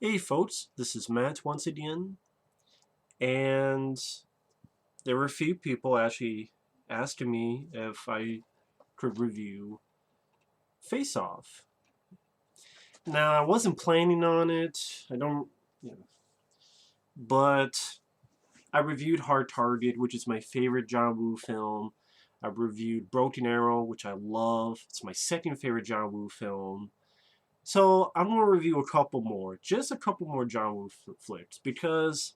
Hey folks, this is Matt once again, and there were a few people actually asking me if I could review Face Off. Now, I wasn't planning on it, I don't, you know, but I reviewed Hard Target, which is my favorite John Woo film. I reviewed Broken Arrow, which I love. It's my second favorite John Woo film. So I'm going to review a couple more, just a couple more John Woo flicks, because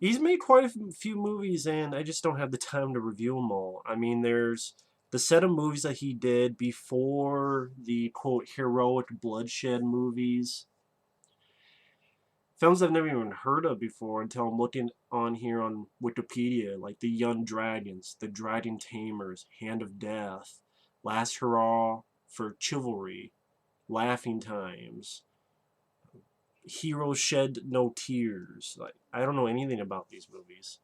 he's made quite a few movies, and I just don't have the time to review them all. I mean, there's the set of movies that he did before the quote heroic bloodshed movies. Films I've never even heard of before until I'm looking on here on Wikipedia, like The Young Dragons, The Dragon Tamers, Hand of Death, Last Hurrah for Chivalry, Laughing Times, Heroes Shed No Tears. Like, I don't know anything about these movies.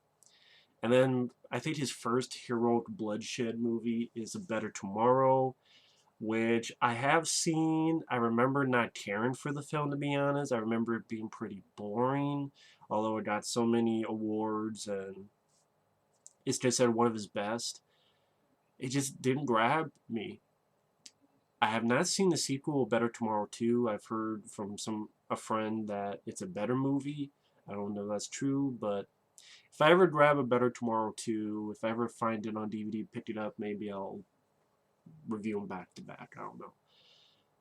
And then I think his first heroic bloodshed movie is A Better Tomorrow, which I have seen. I remember not caring for the film, to be honest. I remember it being pretty boring, although it got so many awards and it's considered one of his best. It just didn't grab me. I have not seen the sequel, Better Tomorrow 2. I've heard from a friend that it's a better movie. I don't know if that's true, but if I ever grab A Better Tomorrow 2, if I ever find it on DVD, pick it up, maybe I'll review them back to back. I don't know.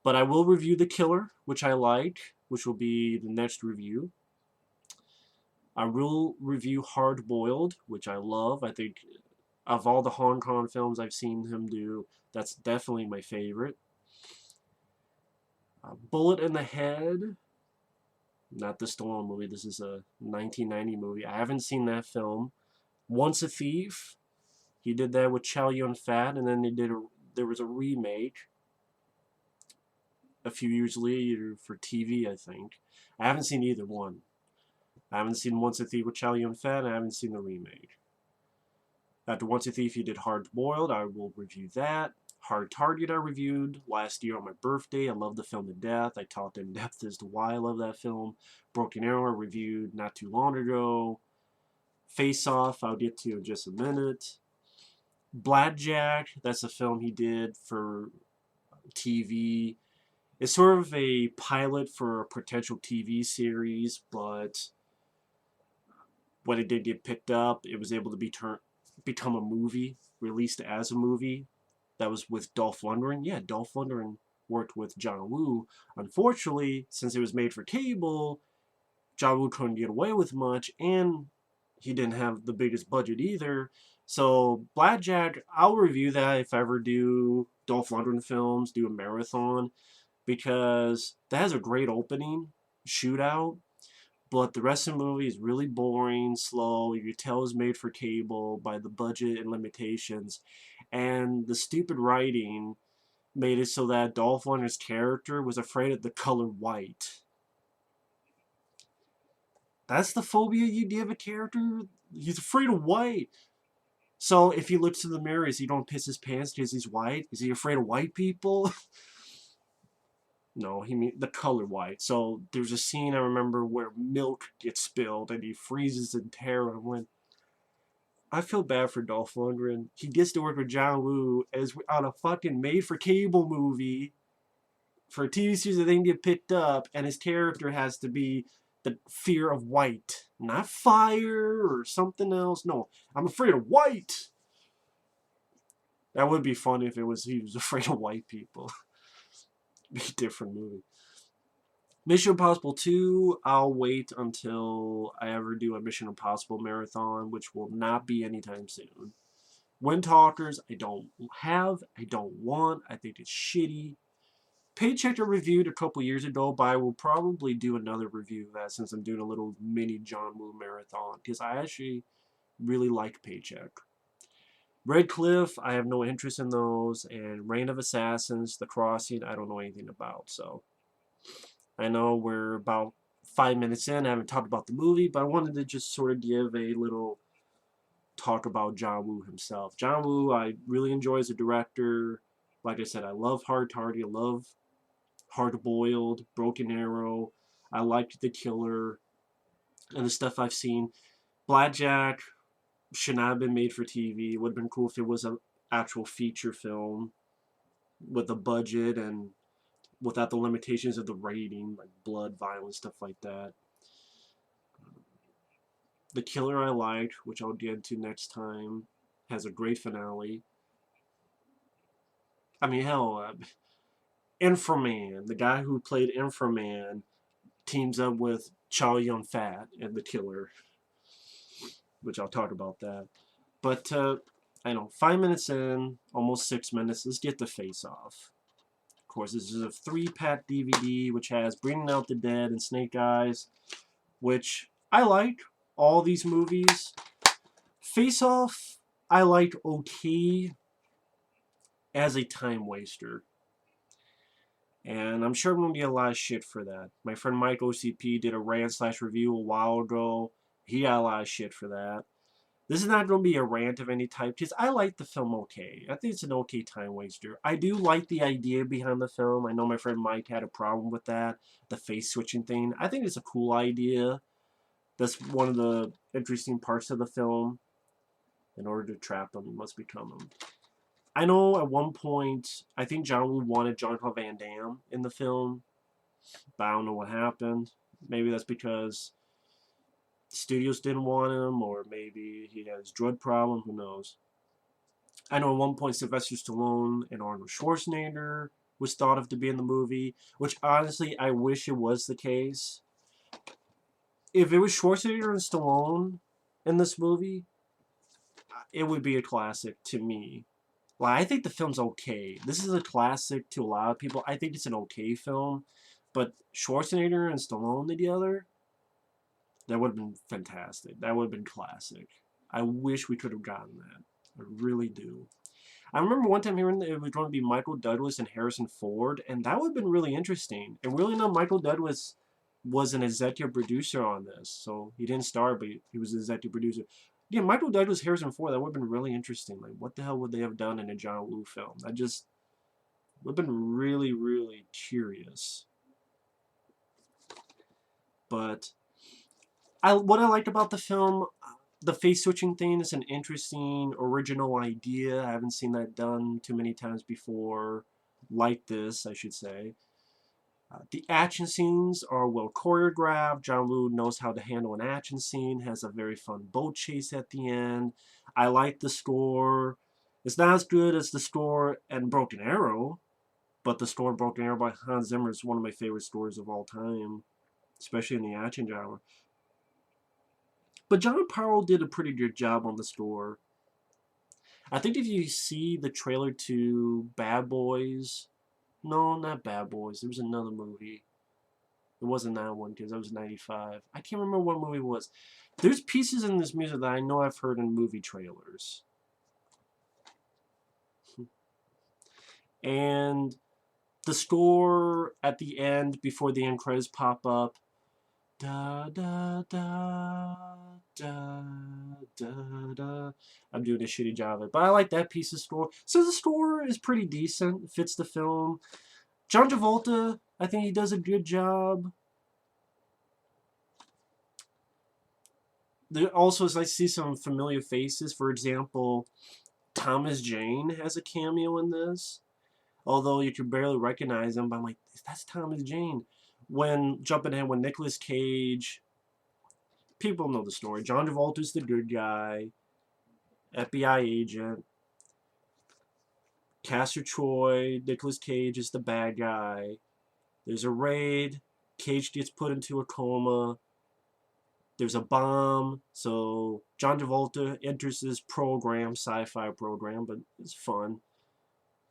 But I will review The Killer, which I like, which will be the next review. I will review Hard Boiled, which I love. I think of all the Hong Kong films I've seen him do, that's definitely my favorite. Bullet in the Head, not the Stallone movie. This is a 1990 movie. I haven't seen that film. Once a Thief, he did that with Chow Yun Fat, and then there was a remake a few years later for TV, I think. I haven't seen either one. I haven't seen Once a Thief with Chow Yun Fat, and I haven't seen the remake. After Once a Thief, he did Hard Boiled. I will review that. Hard Target I reviewed last year on my birthday. I love the film to death. I talked in depth as to why I love that film. Broken Arrow I reviewed not too long ago. Face Off I'll get to in just a minute. Blackjack, that's a film he did for TV. It's sort of a pilot for a potential TV series, but when it did get picked up, it was able to become a movie, released as a movie. That was with Dolph Lundgren. Yeah, Dolph Lundgren worked with John Woo. Unfortunately, since it was made for cable, John Woo couldn't get away with much, and he didn't have the biggest budget either. So Blackjack, I'll review that if I ever do Dolph Lundgren films, do a marathon, because that has a great opening shootout, but the rest of the movie is really boring, slow. You can tell it's made for cable by the budget and limitations. And the stupid writing made it so that Dolph Lundgren's character was afraid of the color white. That's the phobia you give a character? He's afraid of white. So if he looks in the mirror, is he don't piss his pants because he's white? Is he afraid of white people? No, he mean the color white. So there's a scene I remember where milk gets spilled and he freezes in terror. And went, I feel bad for Dolph Lundgren. He gets to work with John Woo as on a fucking made-for-cable movie for a TV series that didn't get picked up, and his character has to be the fear of white, not fire or something else. No, I'm afraid of white. That would be fun if he was afraid of white people. Be a different movie. Mission Impossible 2, I'll wait until I ever do a Mission Impossible marathon, which will not be anytime soon. Wind Talkers, I don't have, I don't want, I think it's shitty. Paycheck I reviewed a couple years ago, but I will probably do another review of that since I'm doing a little mini John Woo marathon, because I actually really like Paycheck. Red Cliff, I have no interest in those, and Reign of Assassins, The Crossing, I don't know anything about, so I know we're about 5 minutes in. I haven't talked about the movie, but I wanted to just sort of give a little talk about John Woo himself. John Woo, I really enjoy as a director. Like I said, I love Hard Target. I love Hard Boiled, Broken Arrow. I liked The Killer and the stuff I've seen. Blackjack should not have been made for TV. It would have been cool if it was an actual feature film with a budget and without the limitations of the rating, like blood, violence, stuff like that. The Killer I liked, which I'll get into next time, has a great finale. I mean, hell, Inframan, the guy who played Inframan, teams up with Chow Yun-fat and The Killer, which I'll talk about that. But, I know, 5 minutes in, almost 6 minutes, let's get the face off. Of course, this is a 3-pack DVD, which has Bringing Out the Dead and Snake Eyes, which I like all these movies. Face Off, I liked okay as a time waster. And I'm sure I'm going to get a lot of shit for that. My friend Mike OCP did a rant/review a while ago. He got a lot of shit for that. This is not going to be a rant of any type, because I like the film okay. I think it's an okay time waster. I do like the idea behind the film. I know my friend Mike had a problem with that, the face switching thing. I think it's a cool idea. That's one of the interesting parts of the film. In order to trap them, you must become them. I know at one point, I think John Woo wanted Jean-Claude Van Damme in the film, but I don't know what happened. Maybe that's because studios didn't want him, or maybe he has drug problem, who knows. I know at one point Sylvester Stallone and Arnold Schwarzenegger was thought of to be in the movie, which honestly I wish it was the case. If it was Schwarzenegger and Stallone in this movie, it would be a classic to me. Well, I think the film's okay. This is a classic to a lot of people. I think it's an okay film. But Schwarzenegger and Stallone together, that would have been fantastic. That would have been classic. I wish we could have gotten that. I really do. I remember one time hearing that it was going to be Michael Douglas and Harrison Ford, and that would have been really interesting. And really, no, Michael Douglas was an executive producer on this. So he didn't star, but he was an executive producer. Yeah, Michael Douglas, Harrison Ford, that would have been really interesting. Like, what the hell would they have done in a John Woo film? That just would have been really, really curious. But what I liked about the film, the face switching thing is an interesting, original idea. I haven't seen that done too many times before. Like this, I should say. The action scenes are well choreographed. John Woo knows how to handle an action scene, has a very fun boat chase at the end. I like the score. It's not as good as the score and Broken Arrow, but the score in Broken Arrow by Hans Zimmer is one of my favorite scores of all time, especially in the action genre. But John Powell did a pretty good job on the score. I think if you see the trailer to Bad Boys, no, not Bad Boys, there was another movie. It wasn't that one because that was 95. I can't remember what movie it was. There's pieces in this music that I know I've heard in movie trailers. And the score at the end, before the end credits pop up, da da da da da da. I'm doing a shitty job of it, but I like that piece of score. So the score is pretty decent, fits the film. John Travolta, I think he does a good job. There also, as I see some familiar faces, for example, Thomas Jane has a cameo in this. Although you can barely recognize him, but I'm like, that's Thomas Jane. When jumping ahead, when Nicolas Cage, people know the story. John Travolta's the good guy, FBI agent. Castor Troy, Nicolas Cage is the bad guy. There's a raid. Cage gets put into a coma. There's a bomb. So John Travolta enters this program, sci-fi program, but it's fun,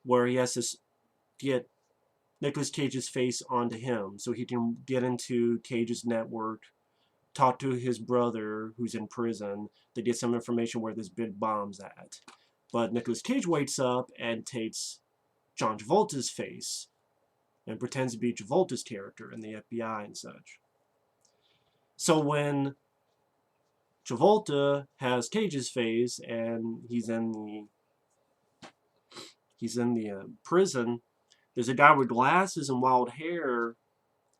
where he has to get Nicolas Cage's face onto him so he can get into Cage's network, talk to his brother who's in prison to get some information where this big bomb's at. But Nicolas Cage wakes up and takes John Travolta's face and pretends to be Travolta's character in the FBI and such. So when Travolta has Cage's face and he's in the prison, there's a guy with glasses and wild hair.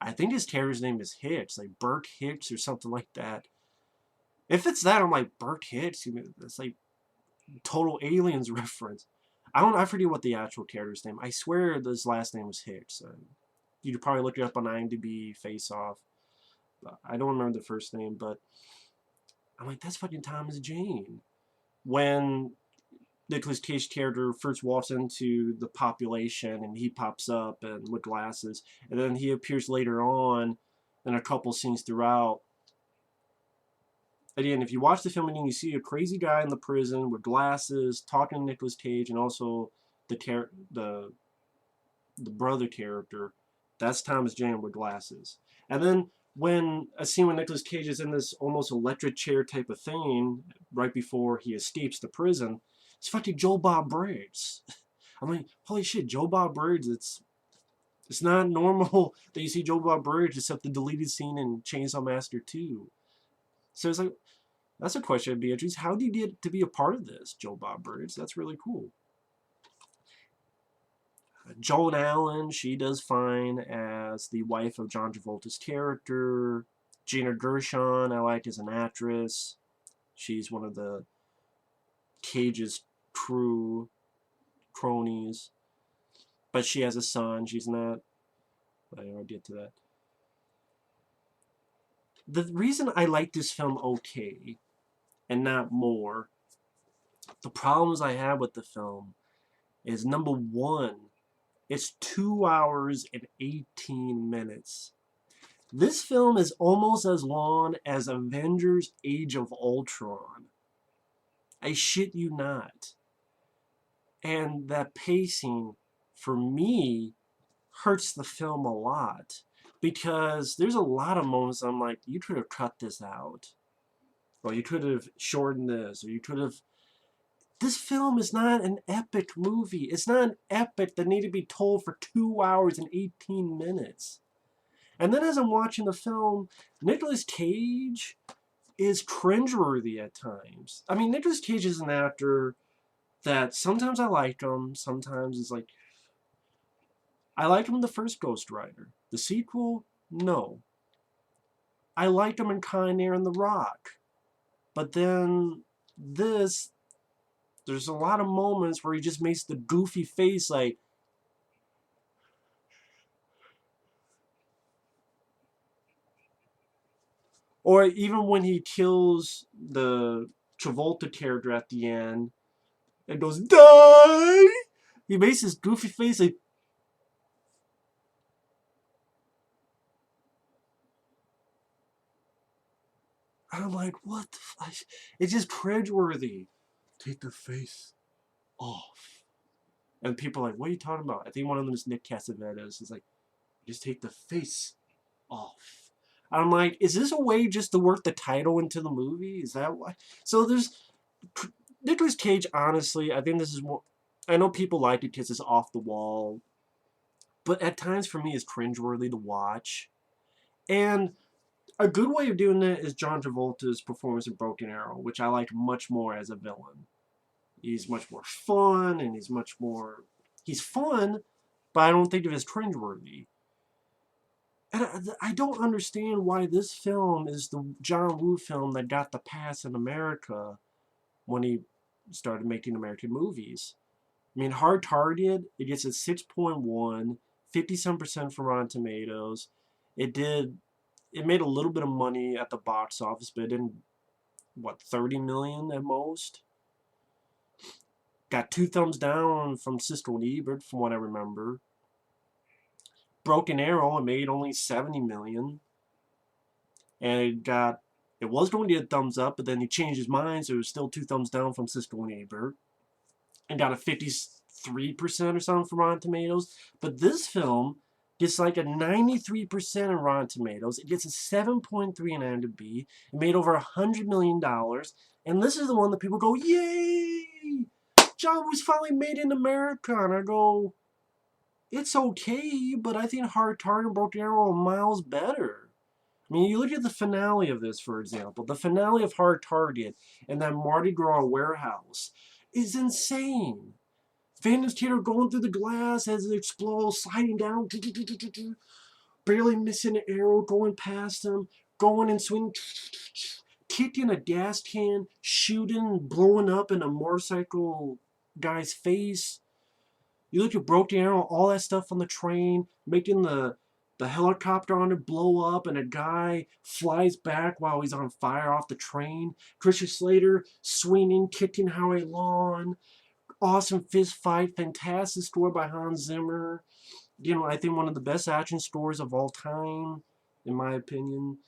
I think his character's name is Hicks, like Burt Hicks or something like that. If it's that, I'm like, Burt Hicks? That's like total Aliens reference. I forget what the actual character's name. I swear his last name was Hicks. You could probably look it up on IMDb, Face Off. I don't remember the first name, but I'm like, that's fucking Thomas Jane. When Nicolas Cage character first walks into the population and he pops up and with glasses, and then he appears later on in a couple scenes throughout. Again, if you watch the film and you see a crazy guy in the prison with glasses talking to Nicolas Cage and also the brother character, that's Thomas Jane with glasses. And then when a scene when Nicolas Cage is in this almost electric chair type of thing right before he escapes the prison, it's fucking Joe Bob Briggs. I'm like, holy shit, Joe Bob Briggs. It's not normal that you see Joe Bob Briggs except the deleted scene in Chainsaw Massacre 2. So it's like, that's a question I'd be interested. How do you get to be a part of this, Joe Bob Briggs? That's really cool. Joan Allen, she does fine as the wife of John Travolta's character. Gina Gershon, I like as an actress. She's one of the Cage's true cronies. But she has a son. She's not... I'll get to that. The reason I like this film okay, and not more, the problems I have with the film is, number one, it's 2 hours and 18 minutes. This film is almost as long as Avengers Age of Ultron. I shit you not. And that pacing, for me, hurts the film a lot. Because there's a lot of moments I'm like, you could have cut this out. Or you could have shortened this. Or you could have... This film is not an epic movie. It's not an epic that needed to be told for 2 hours and 18 minutes. And then as I'm watching the film, Nicolas Cage is cringeworthy at times. I mean, Nicolas Cage is an actor that sometimes I like him, sometimes it's like... I liked him in the first Ghost Rider. The sequel, no. I liked him in Con Air and The Rock. But then this... There's a lot of moments where he just makes the goofy face like... Or even when he kills the Travolta character at the end and goes, die! He makes this goofy face like... I'm like, what the fuck? It's just cringeworthy. Take the face off. And people are like, what are you talking about? I think one of them is Nick Cassavetes. It's like, just take the face off. I'm like, is this a way just to work the title into the movie? Is that why? So there's... Nicolas Cage, honestly, I think this is more... I know people like it because it's off the wall. But at times, for me, it's cringeworthy to watch. And a good way of doing that is John Travolta's performance in Broken Arrow, which I like much more as a villain. He's much more fun, and he's much more... He's fun, but I don't think of it as cringeworthy. And I don't understand why this film is the John Woo film that got the pass in America when he started making American movies. I mean, Hard Target, it gets a 6.1, 50-some% from Rotten Tomatoes. It made a little bit of money at the box office, but it didn't, what, 30 million at most? Got 2 thumbs down from Siskel and Ebert, from what I remember. Broken Arrow, it made only 70 million. And it was going to get a thumbs up, but then he changed his mind, so it was still 2 thumbs down from Siskel and Ebert. And got a 53% or something from Rotten Tomatoes. But this film gets like a 93% in Rotten Tomatoes. It gets a 7.3 in IMDb. It made over $100 million. And this is the one that people go, yay! John Woo's finally made in America. And I go, it's okay, but I think Hard Target and Broken Arrow are miles better. I mean, you look at the finale of this, for example. The finale of Hard Target in that Mardi Gras warehouse is insane. Phantom Theater going through the glass as it explodes, sliding down. barely missing an arrow, going past him, going and swinging, kicking a gas can, shooting, blowing up in a motorcycle guy's face. You look at Broken Arrow, all that stuff on the train, making the helicopter on it blow up, and a guy flies back while he's on fire off the train. Christian Slater swinging, kicking Howie Long. Awesome fist fight, fantastic score by Hans Zimmer. You know, I think one of the best action scores of all time, in my opinion.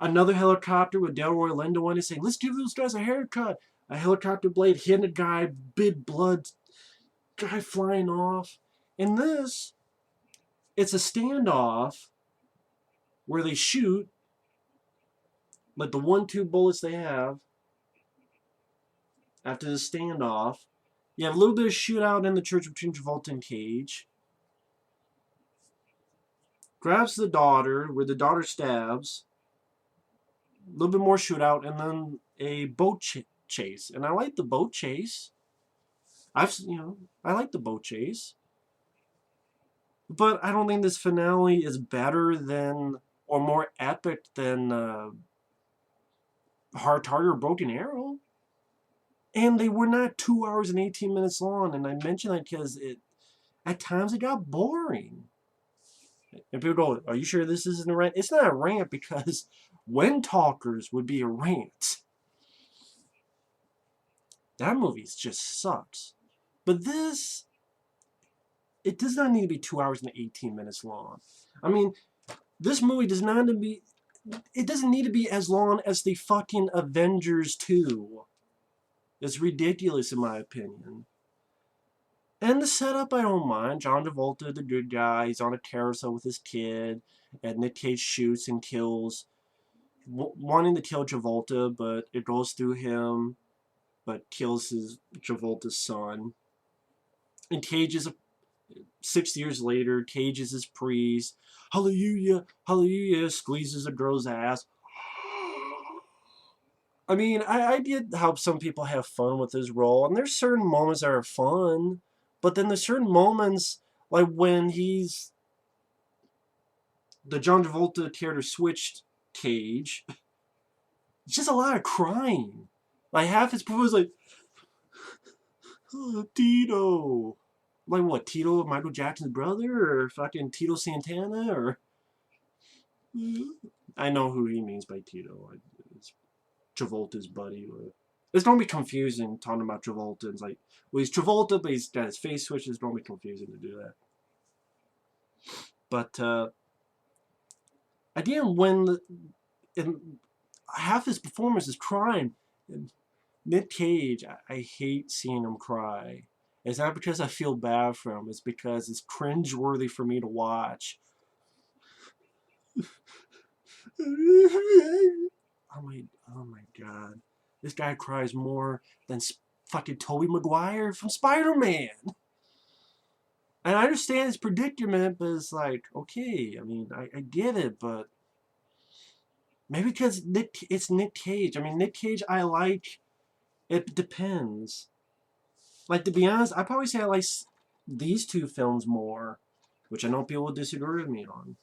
Another helicopter with Delroy Lindo on it saying, let's give those guys a haircut. A helicopter blade hitting a guy, big blood, guy flying off. In this, it's a standoff where they shoot, like the 1-2 bullets they have after the standoff. You have a little bit of shootout in the church between Travolta and Cage. Grabs the daughter, where the daughter stabs. A little bit more shootout, and then a boat chase. And I like the boat chase. I like the boat chase. But I don't think this finale is better than, or more epic than Hard Target or Broken Arrow. And they were not 2 hours and 18 minutes long. And I mention that because at times it got boring. And people go, are you sure this isn't a rant? It's not a rant because When Talkers would be a rant. That movie just sucks. But this, it does not need to be 2 hours and 18 minutes long. I mean, this movie does not need to be, it doesn't need to be as long as the fucking Avengers 2. It's ridiculous in my opinion. And the setup, I don't mind. John Travolta, the good guy, he's on a carousel with his kid, and Nic Cage shoots and kills, wanting to kill Travolta, but it goes through him, but kills Travolta's son. And Cage is 6 years later, Cage is his priest. Hallelujah, hallelujah, squeezes a girl's ass. I mean, I did help some people have fun with his role, and there's certain moments that are fun, but then there's certain moments, like when he's the John Travolta character switched Cage, it's just a lot of crying. Like half his performance, like, oh, Tito. Like what, Tito, Michael Jackson's brother, or fucking Tito Santana, or I know who he means by Tito. It's Travolta's buddy. It's gonna be confusing talking about Travolta. It's like, well, he's Travolta, but he's got his face switch. It's gonna be confusing to do that. But again, when half his performance is crying, Nic Cage, I hate seeing him cry. It's not because I feel bad for him. It's because it's cringeworthy for me to watch. Oh my god. This guy cries more than fucking Tobey Maguire from Spider-Man. And I understand his predicament, but it's like, okay, I mean, I get it, but maybe because it's Nic Cage. I mean, Nic Cage I like. It depends. Like, to be honest, I'd probably say I like these two films more, which I know people will disagree with me on.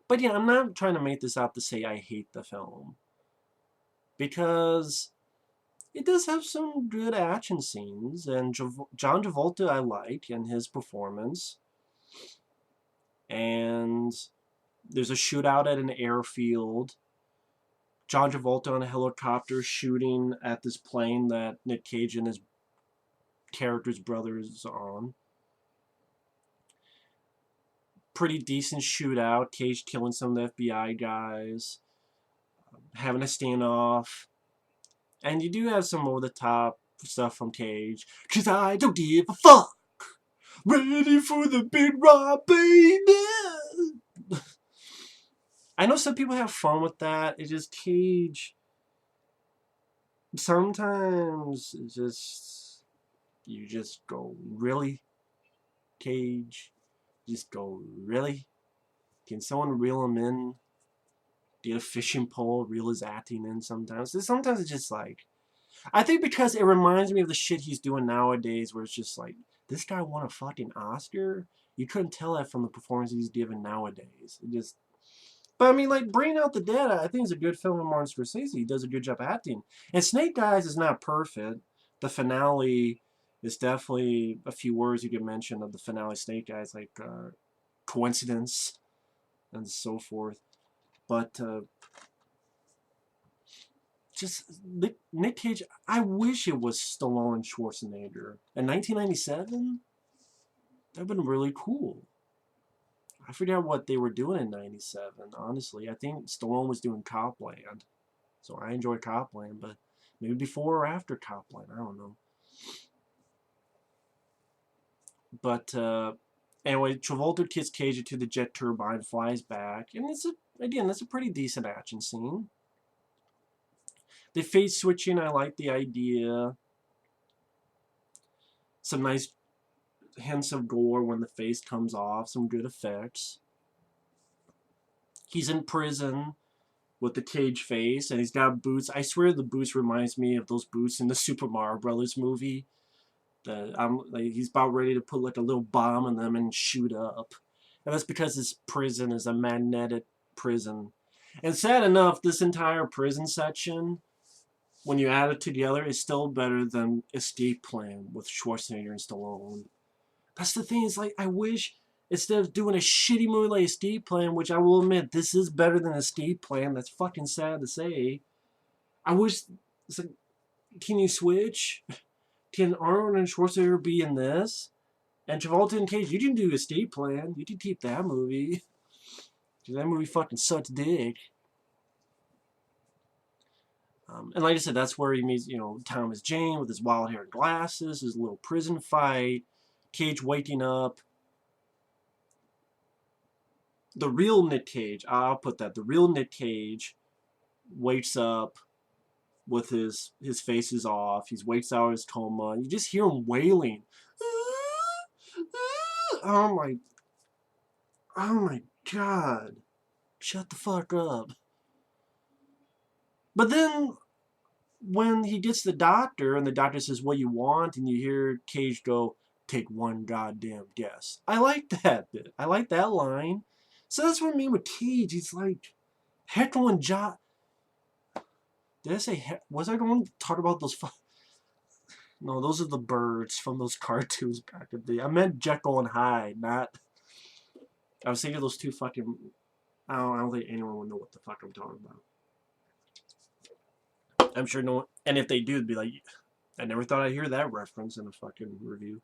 But yeah, I'm not trying to make this out to say I hate the film. Because it does have some good action scenes, and John Travolta I like, and his performance. And there's a shootout at an airfield. John Travolta on a helicopter shooting at this plane that Nic Cage and his character's brother is on. Pretty decent shootout. Cage killing some of the FBI guys. Having a standoff. And you do have some over-the-top stuff from Cage. 'Cause I don't give a fuck. Ready for the big rock, baby. I know some people have fun with that. It's just Cage. Sometimes it's just, you just go, really? Cage? Just go, really? Can someone reel him in? Get a fishing pole, reel his acting in sometimes. Sometimes it's just like, I think because it reminds me of the shit he's doing nowadays, where it's just like, this guy won a fucking Oscar, You couldn't tell that from the performance he's given nowadays. It just, but I mean, like, Bringing Out the Dead, I think is a good film with Martin Scorsese. He does a good job acting. And Snake Eyes is not perfect. The finale is definitely a few words you can mention of the finale Snake Eyes, like coincidence and so forth. But just Nic Cage, I wish it was Stallone and Schwarzenegger. In 1997, that would have been really cool. I forget what they were doing in 97, honestly. I think Stallone was doing Copland. So I enjoy Copland, but maybe before or after Copland, I don't know. But anyway, Travolta kicks Cage into the jet turbine, flies back, and that's a pretty decent action scene. The face switching, I like the idea. Some nice hints of gore when the face comes off, some good effects. He's in prison with the Cage face, and he's got boots. I swear the boots reminds me of those boots in the Super Mario Brothers movie. He's about ready to put like a little bomb in them and shoot up. And that's because his prison is a magnetic prison. And sad enough, this entire prison section, when you add it together, is still better than Escape Plan with Schwarzenegger and Stallone. That's the thing, is like, I wish, instead of doing a shitty movie like Escape Plan, which I will admit, this is better than Escape Plan, that's fucking sad to say. I wish, it's like, can you switch? Can Arnold and Schwarzenegger be in this? And Travolta and Cage, you can do Escape Plan. You can keep that movie. That movie fucking sucks dick. And like I said, that's where he meets, Thomas Jane with his wild hair and glasses, his little prison fight, Cage waking up. The real Nic Cage, I'll put that, the real Nic Cage wakes up with his face is off. He wakes out of his coma. And you just hear him wailing. Oh my God. Shut the fuck up. But then when he gets the doctor and the doctor says, what you want? And you hear Cage go, take one goddamn guess. I like that bit. I like that line. So that's what I mean with Cage. He's like heckling John. Did I say, was I going to talk about those? No, those are the birds from those cartoons back in the day. I meant Jekyll and Hyde, not. I was thinking of those two fucking. I don't think anyone would know what the fuck I'm talking about. I'm sure no one, and if they do, it'd be like, I never thought I'd hear that reference in a fucking review.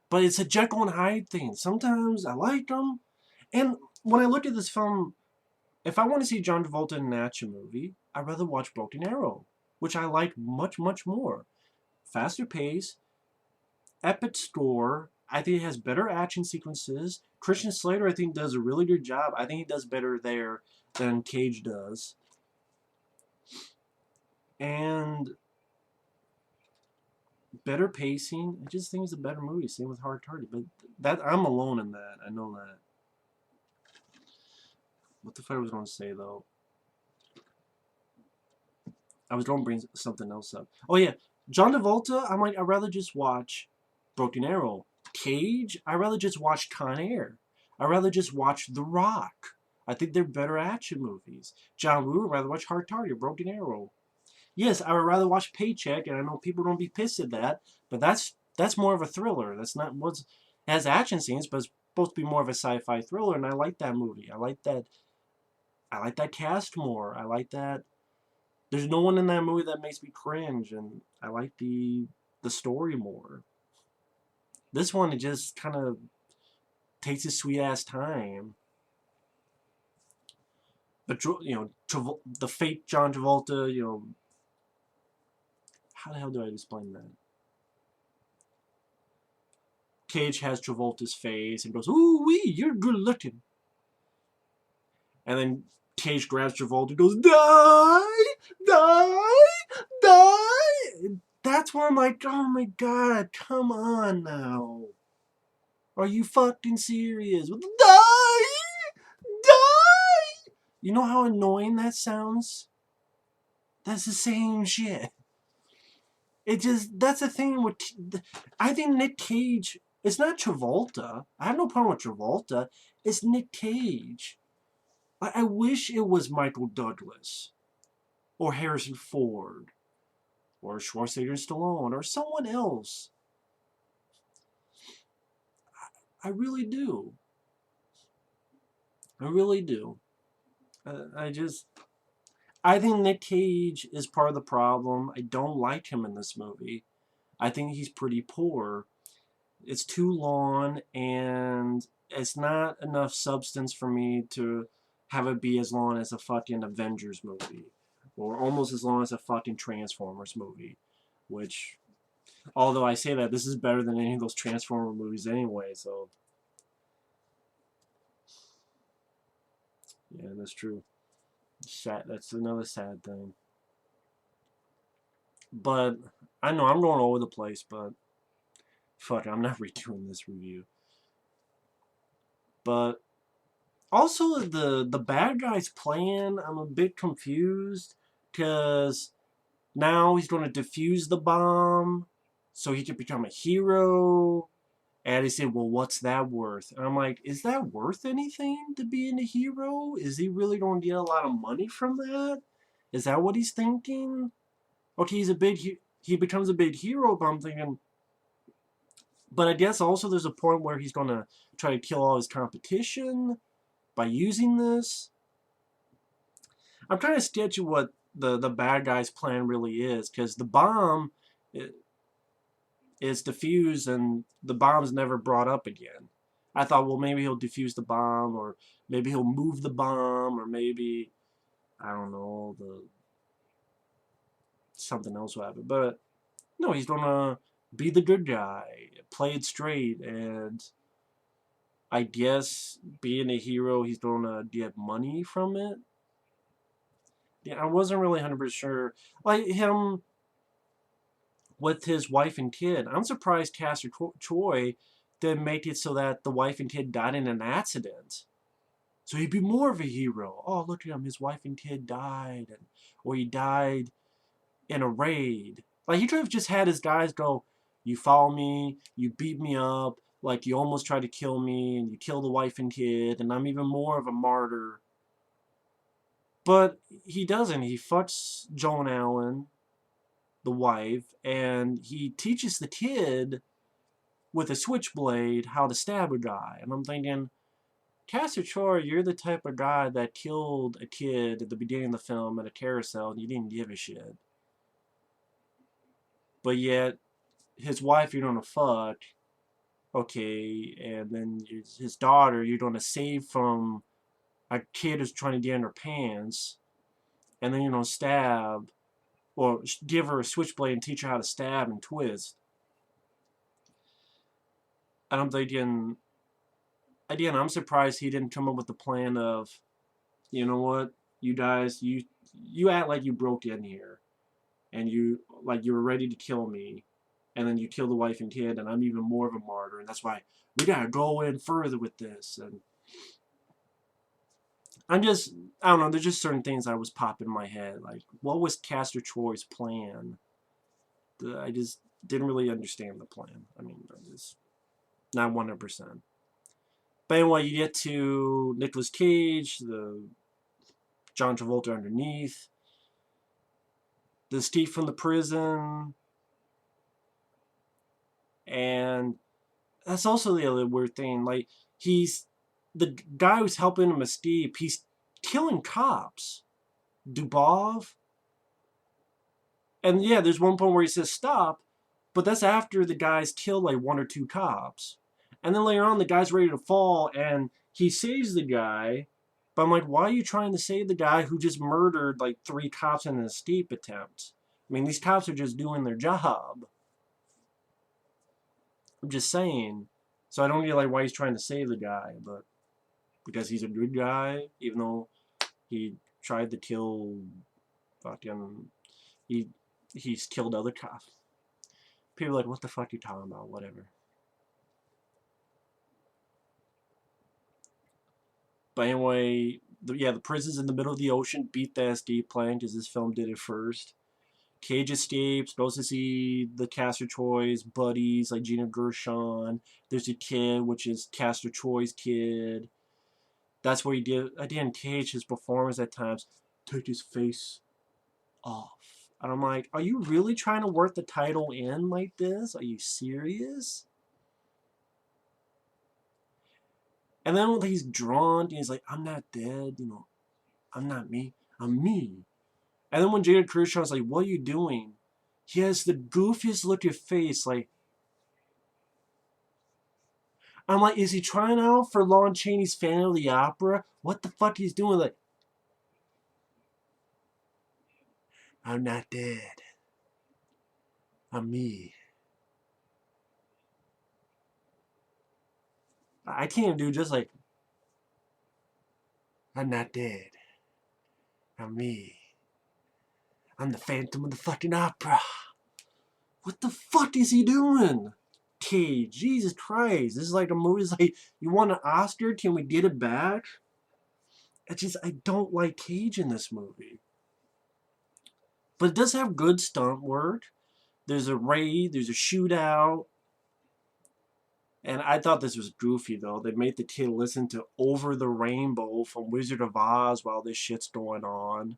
But it's a Jekyll and Hyde thing. Sometimes I like them, and when I look at this film, if I want to see John Travolta in an action movie, I'd rather watch Broken Arrow, which I like much, much more. Faster pace, epic score. I think it has better action sequences. Christian Slater, I think, does a really good job. I think he does better there than Cage does. And better pacing. I just think it's a better movie. Same with Hard Target. But that I'm alone in that. I know that. What the fuck I was going to say, though? I was going to bring something else up. Oh, yeah. John Travolta, I'm like, I'd rather just watch Broken Arrow. Cage, I'd rather just watch Con Air. I'd rather just watch The Rock. I think they're better action movies. John Woo, I'd rather watch Hard Target, Broken Arrow. Yes, I would rather watch Paycheck, and I know people don't be pissed at that, but that's more of a thriller. That's not what's. It has action scenes, but it's supposed to be more of a sci-fi thriller, and I like that movie. I like that cast more. I like that. There's no one in that movie that makes me cringe, and I like the story more. This one, it just kind of takes its sweet ass time. But the fake John Travolta, how the hell do I explain that? Cage has Travolta's face and goes, "Ooh wee, you're good looking." And then Cage grabs Travolta and goes, "Die, die, die." That's where I'm like, oh my God, come on now. Are you fucking serious? Die, die. You know how annoying that sounds? That's the same shit. It just, that's the thing with, I think Nic Cage It's not Travolta. I have no problem with Travolta. It's Nic Cage. I wish it was Michael Douglas or Harrison Ford or Schwarzenegger and Stallone or someone else. I really do. I really do. I think Nic Cage is part of the problem. I don't like him in this movie. I think he's pretty poor. It's too long, and it's not enough substance for me to have it be as long as a fucking Avengers movie. Or almost as long as a fucking Transformers movie. Which, although I say that, this is better than any of those Transformer movies anyway, so. Yeah, that's true. Sad. That's another sad thing. But, I know I'm going all over the place, but fuck, I'm not redoing this review. But also the bad guy's plan, I'm a bit confused because now he's going to defuse the bomb so he can become a hero. And he said, well, what's that worth? And I'm like, is that worth anything to being a hero? Is he really going to get a lot of money from that? Is that what he's thinking? Okay, he becomes a big hero, but I'm thinking, but I guess also there's a point where he's going to try to kill all his competition by using this. I'm trying to sketch you what the bad guy's plan really is, because the bomb is defused and the bomb's never brought up again. I thought, well, maybe he'll defuse the bomb, or maybe he'll move the bomb, or maybe, I don't know, something else will happen. But no, he's gonna be the good guy, play it straight, and I guess being a hero, he's gonna get money from it. Yeah, I wasn't really 100% sure. Like him with his wife and kid. I'm surprised Castor Troy didn't make it so that the wife and kid died in an accident. So he'd be more of a hero. Oh, look at him. His wife and kid died. Or he died in a raid. Like, he could have just had his guys go, you follow me, you beat me up, like, you almost tried to kill me, and you kill the wife and kid, and I'm even more of a martyr. But he doesn't. He fucks Joan Allen, the wife, and he teaches the kid with a switchblade how to stab a guy. And I'm thinking, Castor Troy, you're the type of guy that killed a kid at the beginning of the film at a carousel and you didn't give a shit. But yet, his wife you're gonna fuck, okay, and then his daughter you're gonna save from a kid who's trying to get in her pants, and then you're gonna stab, or give her a switchblade and teach her how to stab and twist. And I'm thinking, again, I'm surprised he didn't come up with the plan of, you know what, you guys, you act like you broke in here, and you were ready to kill me, and then you kill the wife and kid, and I'm even more of a martyr, and that's why we gotta go in further with this. And I'm just, I don't know, there's just certain things that was popping in my head, like, what was Castor Troy's plan? I just didn't really understand the plan. I mean, I just, not 100%. But anyway, you get to Nicolas Cage, the John Travolta underneath, the Steve from the prison, and that's also the other weird thing. Like, he's the guy who's helping him escape. He's killing cops. Dubov. And yeah, there's one point where he says stop, but that's after the guy's killed like one or two cops. And then later on, the guy's ready to fall, and he saves the guy. But I'm like, why are you trying to save the guy who just murdered like 3 cops in an escape attempt? I mean, these cops are just doing their job. I'm just saying. So I don't get like why he's trying to save the guy, but because he's a good guy, even though he tried to kill fucking he's killed other cops. People are like, what the fuck are you talking about? Whatever. But anyway, the prison's in the middle of the ocean. Beat the SD plane because this film did it first. Cage escapes, goes to see the Castor Troy's buddies, like Gina Gershon. There's a kid, which is Castor Troy's kid. That's where he did, again, Cage, his performance at times, take his face off. And I'm like, are you really trying to work the title in like this? Are you serious? And then when he's drunk, and he's like, I'm not dead, you know, I'm not me, I'm me. And then when Jared Kershaw's like, what are you doing? He has the goofiest looking face, like, I'm like, is he trying out for Lon Chaney's Phantom of the Opera? What the fuck he's doing? Like, I'm not dead. I'm me. I can't do just like, I'm not dead. I'm me. I'm the Phantom of the fucking Opera. What the fuck is he doing? Cage, Jesus Christ. This is like a movie. It's like, you want an Oscar? Can we get it back? I don't like Cage in this movie. But it does have good stunt work. There's a raid, there's a shootout. And I thought this was goofy, though. They made the kid listen to Over the Rainbow from Wizard of Oz while this shit's going on.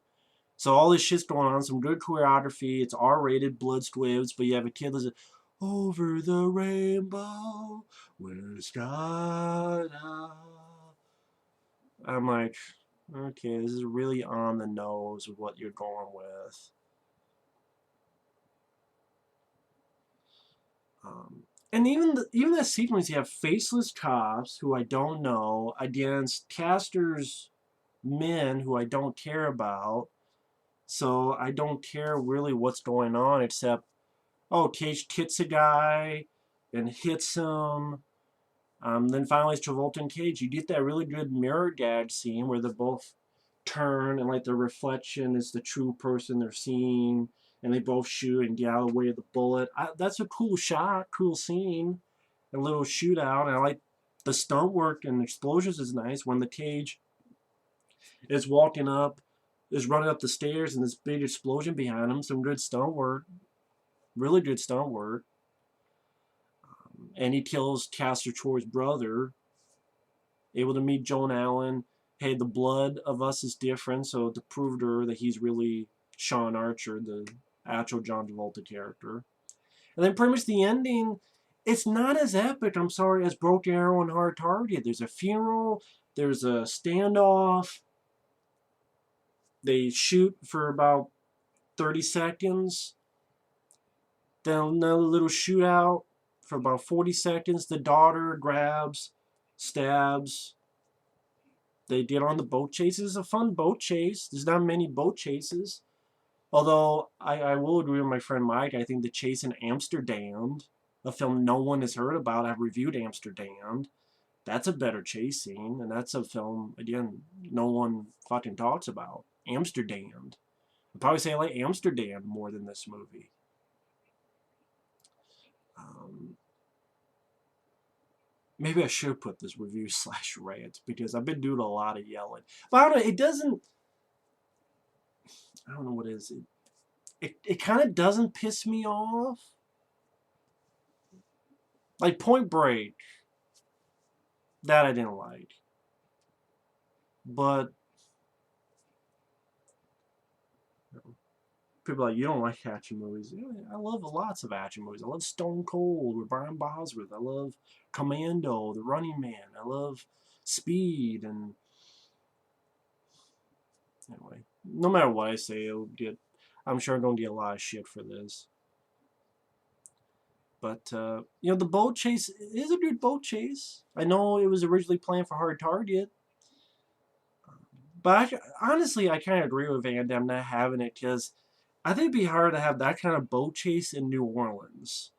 So all this shit's going on, some good choreography. It's R-rated, blood squibs, but you have a kid listen, over the rainbow, where the sky. I'm like, okay, this is really on the nose of what you're going with. And even that sequence, you have faceless cops who I don't know against Castor's men who I don't care about. So I don't care really what's going on except, oh, Cage hits a guy and hits him. Then finally it's Travolta and Cage. You get that really good mirror gag scene where they both turn and like the reflection is the true person they're seeing, and they both shoot and get out of the way of the bullet. That's a cool shot, cool scene, a little shootout. And I like the stunt work and explosions is nice when the Cage is walking up, is running up the stairs, and this big explosion behind him. Some good stunt work, really good stunt work. And he kills Castor Troy's brother. Able to meet Joan Allen. Hey, the blood of us is different, so to prove to her that he's really Sean Archer, the actual John Travolta character. And then pretty much the ending, it's not as epic, I'm sorry, as Broken Arrow and Hard Target. There's a funeral, there's a standoff, they shoot for about 30 seconds, then another little shootout for about 40 seconds. The daughter grabs, stabs. They get on the boat chase. It's a fun boat chase. There's not many boat chases. Although, I will agree with my friend Mike, I think the chase in Amsterdam, a film no one has heard about, I've reviewed Amsterdam, that's a better chase scene, and that's a film, again, no one fucking talks about. Amsterdam. I'd probably say I like Amsterdam more than this movie. Maybe I should put this review / rant because I've been doing a lot of yelling. But I don't know, it doesn't, I don't know what it is. It kind of doesn't piss me off. Like Point Break, that I didn't like. But people are like, you don't like action movies. Yeah, I love lots of action movies. I love Stone Cold with Brian Bosworth. I love Commando, The Running Man. I love Speed. And anyway, no matter what I say, I'm sure I'm going to get a lot of shit for this. But, you know, the boat chase is a good boat chase. I know it was originally planned for Hard Target. But honestly, I kind of agree with Van Damme not having it because I think it'd be hard to have that kind of boat chase in New Orleans.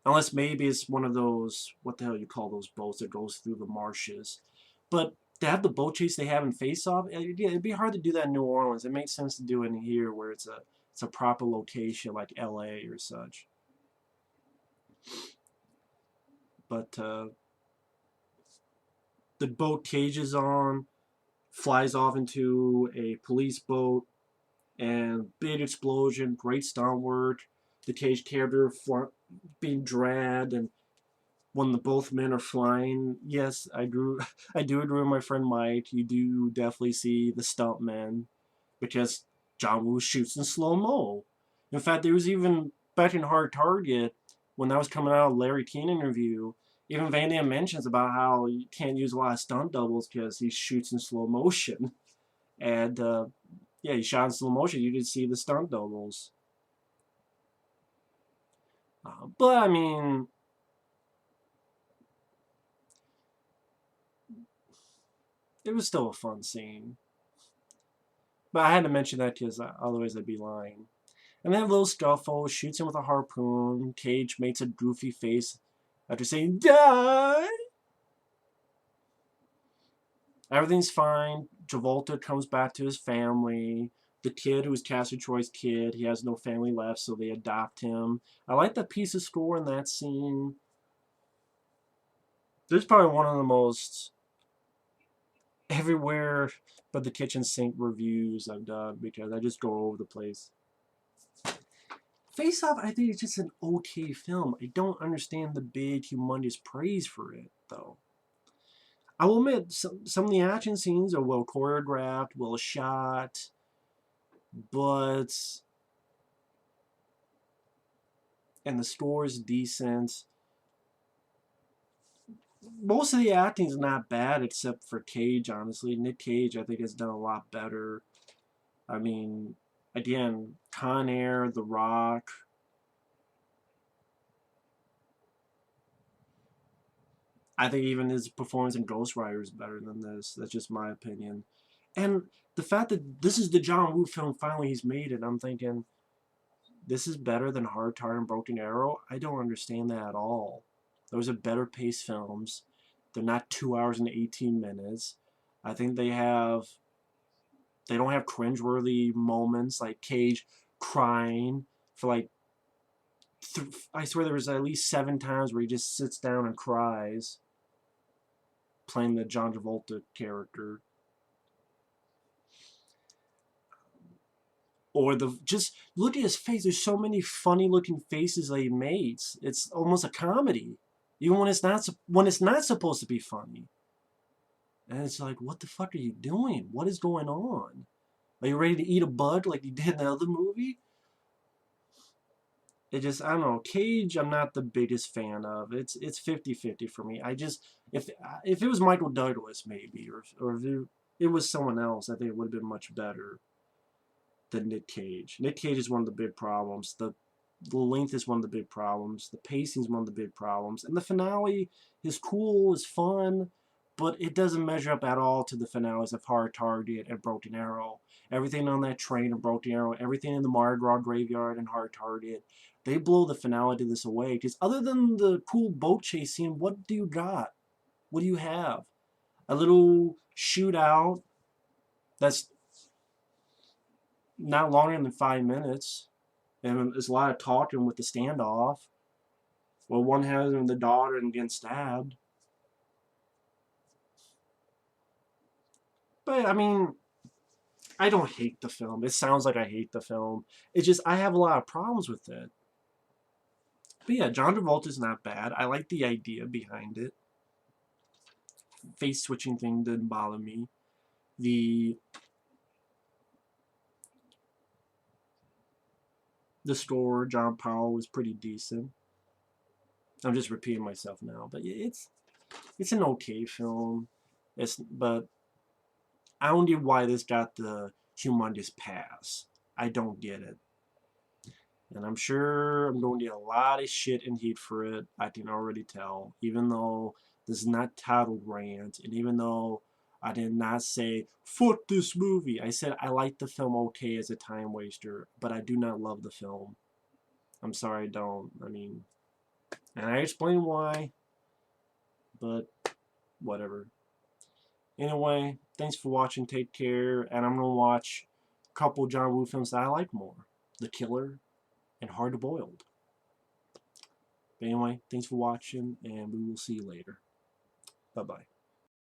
Unless maybe it's one of those, what the hell you call those boats that goes through the marshes. But to have the boat chase they have in Face Off, yeah, it'd be hard to do that in New Orleans. It makes sense to do it in here where it's a proper location like LA or such. But the boat Cage is on flies off into a police boat. and big explosion, great stunt work. The Cage character being dragged, and when the both men are flying, yes, I do agree with my friend Mike. You do definitely see the stunt men because John Woo shoots in slow mo. In fact, there was even back in Hard Target when that was coming out, Larry King interview. Even Van Damme mentions about how you can't use a lot of stunt doubles because he shoots in slow motion, and yeah, he shot in slow motion. You did see the stunt doubles, but I mean, it was still a fun scene. But I had to mention that because otherwise I'd be lying. And then a little scuffle, shoots him with a harpoon. Cage makes a goofy face after saying, "Die!" Everything's fine. Travolta comes back to his family. The kid, who's Castor Troy's kid, he has no family left, so they adopt him. I like the piece of score in that scene. This is probably one of the most everywhere but the kitchen sink reviews I've done because I just go over the place. Face Off, I think it's just an okay film. I don't understand the big, humongous praise for it, though. I will admit, some of the action scenes are well choreographed, well shot, but. And the score is decent. Most of the acting is not bad, except for Cage, honestly. Nic Cage, I think, has done a lot better. I mean, again, Con Air, The Rock. I think even his performance in Ghost Rider is better than this. That's just my opinion. And the fact that this is the John Woo film, finally he's made it, I'm thinking, this is better than Hard Target and Broken Arrow? I don't understand that at all. Those are better paced films. They're not 2 hours and 18 minutes. I think they don't have cringeworthy moments like Cage crying for like, I swear there was at least 7 times where he just sits down and cries playing the John Travolta character. Or just look at his face. There's so many funny looking faces that he makes. It's almost a comedy, even when it's not supposed to be funny. And it's like, what the fuck are you doing? What is going on? Are you ready to eat a bug like you did in the other movie? It just, I don't know. Cage, I'm not the biggest fan of. It's 50-50 for me. I just, if it was Michael Douglas maybe, or if it was someone else, I think it would have been much better than Nic Cage. Nic Cage is one of the big problems. The length is one of the big problems. The pacing is one of the big problems. And the finale is cool, is fun, but it doesn't measure up at all to the finales of Hard Target and Broken Arrow. Everything on that train in Broken Arrow, everything in the Mardi Gras graveyard and Hard Target, they blow the finale to this away. Because other than the cool boat chase scene, what do you got? What do you have? A little shootout that's not longer than 5 minutes. And there's a lot of talking with the standoff. Well, one has the daughter and getting stabbed. But, I mean, I don't hate the film. It sounds like I hate the film. It's just, I have a lot of problems with it. But yeah, John Travolta's not bad. I like the idea behind it. Face switching thing didn't bother me. The score, John Powell, was pretty decent. I'm just repeating myself now, but it's an okay film. But I don't get why this got the humongous pass. I don't get it. And I'm sure I'm going to get a lot of shit and heat for it. I can already tell. Even though this is not titled rant, and even though I did not say, fuck this movie. I said I like the film okay as a time waster, but I do not love the film. I'm sorry I don't. I mean, and I explain why, but whatever. Anyway, thanks for watching. Take care. And I'm going to watch a couple John Woo films that I like more. The Killer and Hard Boiled. But anyway, thanks for watching, and we will see you later. Bye-bye.